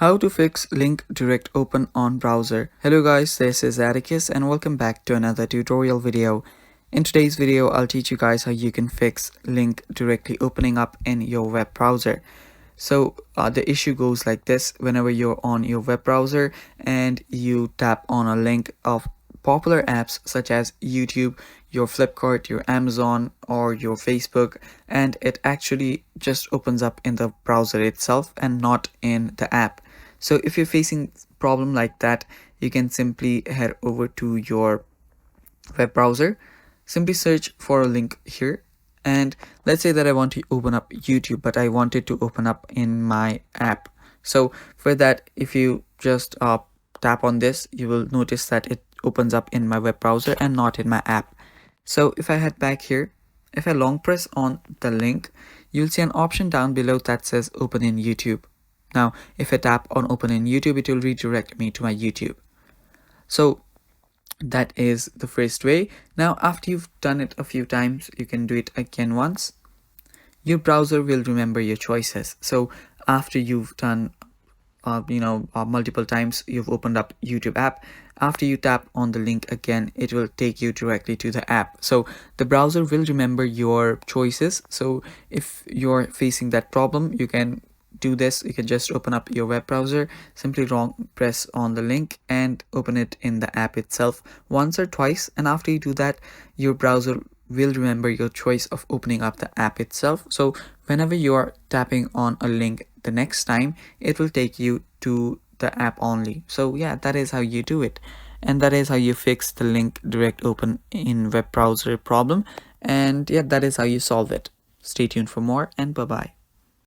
How to fix link direct open on browser. Hello guys, this is Atticus and welcome back to another tutorial video. In today's video, I'll teach you guys how you can fix link directly opening up in your web browser. So the issue goes like this: whenever you're on your web browser and you tap on a link of popular apps such as YouTube, your Flipkart, your Amazon, or your Facebook, and it actually just opens up in the browser itself and not in the app. So if you're facing problem like that, you can simply head over to your web browser, simply search for a link here, and let's say that I want to open up YouTube, but I want it to open up in my app. So for that, if you just tap on this, you will notice that it opens up in my web browser and not in my app. So if I head back here, if I long press on the link, you'll see an option down below that says open in YouTube. Now if I tap on open in YouTube, it will redirect me to my YouTube. So that is the first way. Now after you've done it a few times, you can do it again once. Your browser will remember your choices. So after you've done multiple times, you've opened up YouTube app, after you tap on the link again, it will take you directly to the app. So the browser will remember your choices. So if you're facing that problem, you can do this. You can just open up your web browser, simply press on the link and open it in the app itself once or twice, and after you do that, your browser will remember your choice of opening up the app itself. So whenever you are tapping on a link the next time, it will take you to the app only. So yeah, that is how you do it, and that is how you fix the link direct open in web browser problem. And yeah, that is how you solve it. Stay tuned for more, and bye bye.